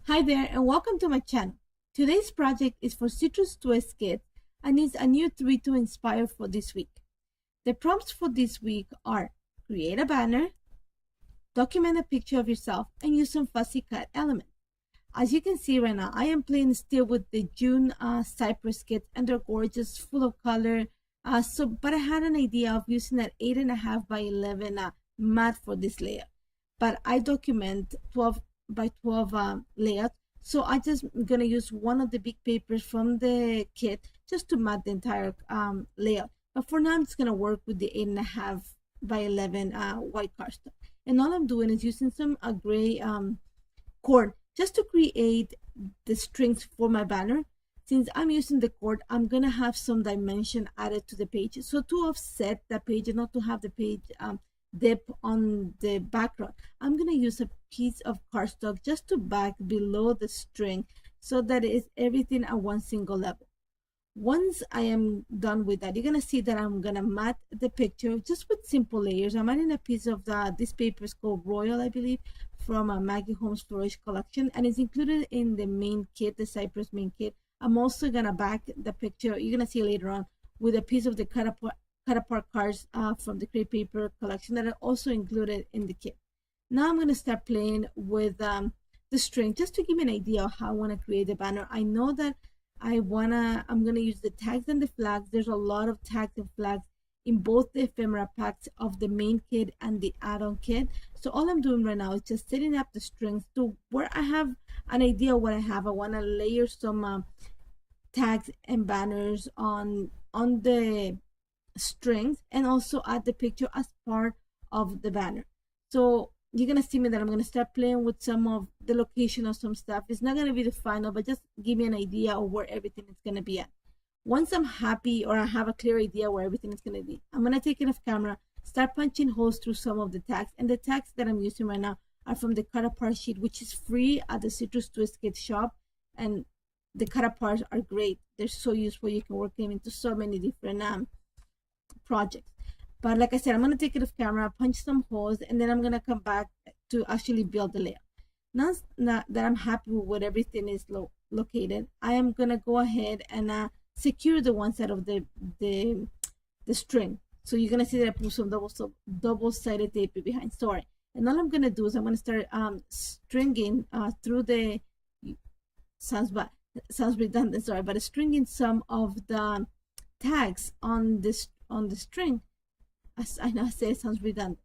Hi there and welcome to my channel. Today's project is for Citrus Twist Kit and is a new 3 to inspire for this week. The prompts for this week are create a banner, document a picture of yourself, and use some fussy cut elements. As you can see right now, I am playing still with the June Cypress kits and they're gorgeous, full of color. But I had an idea of using that 8.5 by 11 mat for this layout. But I document 12 by 12 layout, so I just gonna use one of the big papers from the kit just to mat the entire layout. But for now I'm just gonna work with the 8.5 by 11 white cardstock, and all I'm doing is using some gray cord just to create the strings for my banner. Since I'm using the cord, I'm gonna have some dimension added to the page, so to offset the page and not to have the page dip on the background, I'm going to use a piece of cardstock just to back below the string so that it is everything at one single level. Once I am done with that, you're going to see that I'm going to mat the picture just with simple layers. I'm adding a piece of this paper is called Royal, I believe, from a Maggie Holmes Storage collection, and it's included in the main kit, the Cypress main kit. I'm also going to back the picture, you're going to see later on, with a piece of the cut apart cards from the crepe paper collection that are also included in the kit. Now I'm going to start playing with the string just to give me an idea of how I want to create the banner. I know that I'm going to use the tags and the flags. There's a lot of tags and flags in both the ephemera packs of the main kit and the add-on kit. So all I'm doing right now is just setting up the strings to where I have an idea of what I have. I want to layer some tags and banners on the strings and also add the picture as part of the banner. So you're gonna see me that I'm gonna start playing with some of the location of some stuff. It's not gonna be the final, but just give me an idea of where everything is gonna be at. Once I'm happy or I have a clear idea where everything is gonna be, I'm gonna take it off camera, start punching holes through some of the tags. And the tags that I'm using right now are from the cut apart sheet, which is free at the Citrus Twist Kit shop. And the cut aparts are great. They're so useful. You can work them into so many different projects. But like I said, I'm going to take it off camera, punch some holes, and then I'm going to come back to actually build the layout. Now that I'm happy with where everything is located, I am going to go ahead and secure the one side of the string. So you're going to see that I put some double-sided tape behind. Sorry. And all I'm going to do is I'm going to start stringing through the, sounds redundant, sorry, but stringing some of the tags on the string. I know I say it sounds redundant,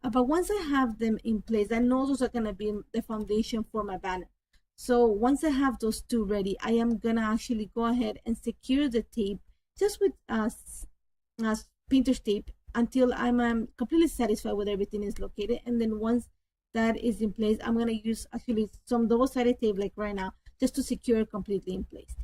but once I have them in place, I know those are going to be the foundation for my banner. So once I have those two ready, I am going to actually go ahead and secure the tape just with painter's tape until I'm completely satisfied with everything is located. And then once that is in place, I'm going to use actually some double-sided tape like right now just to secure it completely in place.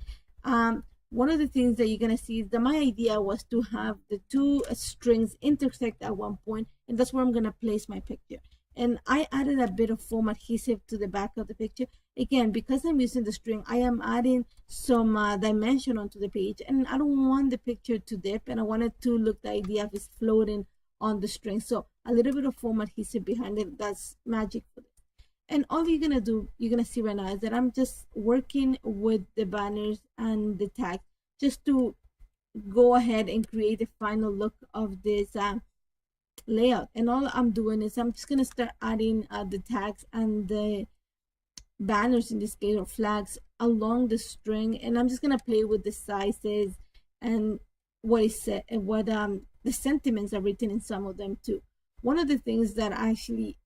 One of the things that you're going to see is that my idea was to have the two strings intersect at one point, and that's where I'm going to place my picture. And I added a bit of foam adhesive to the back of the picture. Again, because I'm using the string, I am adding some dimension onto the page, and I don't want the picture to dip, and I wanted to look the idea of it's floating on the string. So a little bit of foam adhesive behind it, that's magic for this. And all you're going to do, you're going to see right now, is that I'm just working with the banners and the tags just to go ahead and create the final look of this layout. And all I'm doing is I'm just going to start adding the tags and the banners, in this case, or flags, along the string. And I'm just going to play with the sizes and what is said and what the sentiments are written in some of them too. One of the things that actually,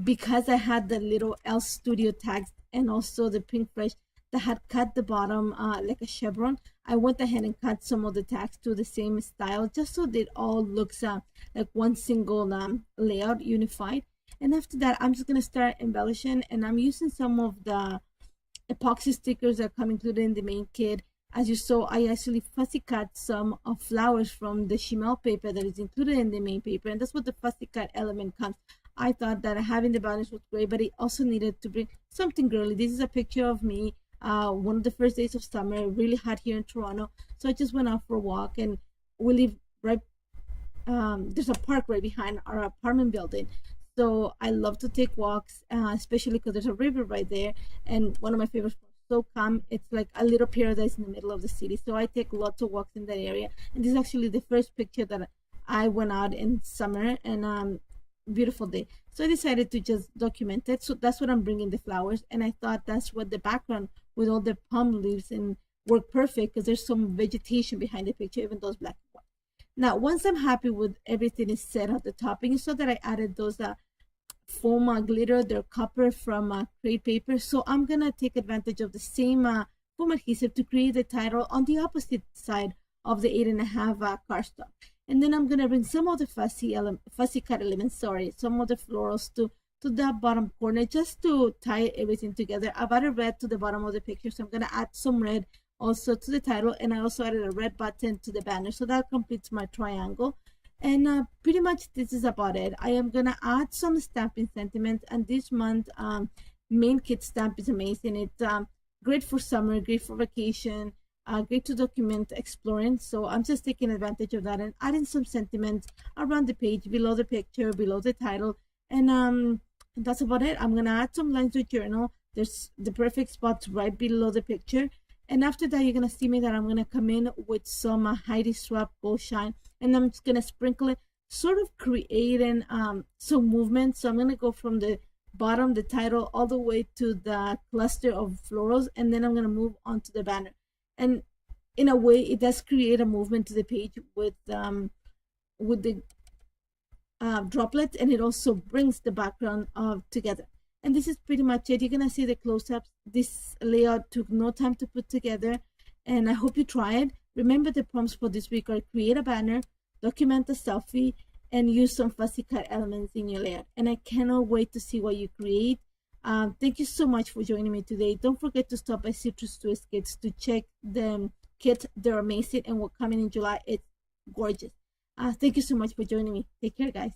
because I had the little L Studio tags and also the Pink Fresh that had cut the bottom like a chevron, I went ahead and cut some of the tags to the same style just so that it all looks like one single layout, unified. And after that, I'm just going to start embellishing, and I'm using some of the epoxy stickers that come included in the main kit. As you saw, I actually fussy cut some of flowers from the Shimel paper that is included in the main paper, and that's what the fussy cut element comes. I thought that having the banners was great, but it also needed to bring something girly. This is a picture of me one of the first days of summer, really hot here in Toronto. So I just went out for a walk, and we live right there's a park right behind our apartment building. So I love to take walks, especially because there's a river right there. And one of my favorite spots, so calm. It's like a little paradise in the middle of the city. So I take lots of walks in that area. And this is actually the first picture that I went out in summer, and beautiful day. So I decided to just document it. So that's what I'm bringing, the flowers. And I thought that's what the background with all the palm leaves and work perfect because there's some vegetation behind the picture, even though it's black and white. Now, once I'm happy with everything is set at the top, and you saw that I added those foam glitter, they're copper from crepe paper. So I'm gonna take advantage of the same foam adhesive to create the title on the opposite side of the 8.5 cardstock. And then I'm gonna bring some of the fussy cut elements, some of the florals to that bottom corner just to tie everything together. I've added red to the bottom of the picture, so I'm gonna add some red also to the title, and I also added a red button to the banner, so that completes my triangle. And pretty much this is about it. I am gonna add some stamping sentiment, and this month main kit stamp is amazing. It's great for summer, great for vacation, great to document exploring. So I'm just taking advantage of that and adding some sentiments around the page, below the picture, below the title, and that's about it. I'm gonna add some lines to journal. There's the perfect spots right below the picture. And after that, you're going to see me that I'm going to come in with some Heidi Swap Gold Shine. And I'm just going to sprinkle it, sort of creating some movement. So I'm going to go from the bottom, the title, all the way to the cluster of florals. And then I'm going to move on to the banner. And in a way, it does create a movement to the page with the droplets. And it also brings the background together. And this is pretty much it. You're going to see the close-ups. This layout took no time to put together, and I hope you try it. Remember, the prompts for this week are create a banner, document a selfie, and use some fussy cut elements in your layout. And I cannot wait to see what you create. Thank you so much for joining me today. Don't forget to stop by Citrus Twist Kits to check the kit. They're amazing, and we're coming in July. It's gorgeous. Thank you so much for joining me. Take care, guys.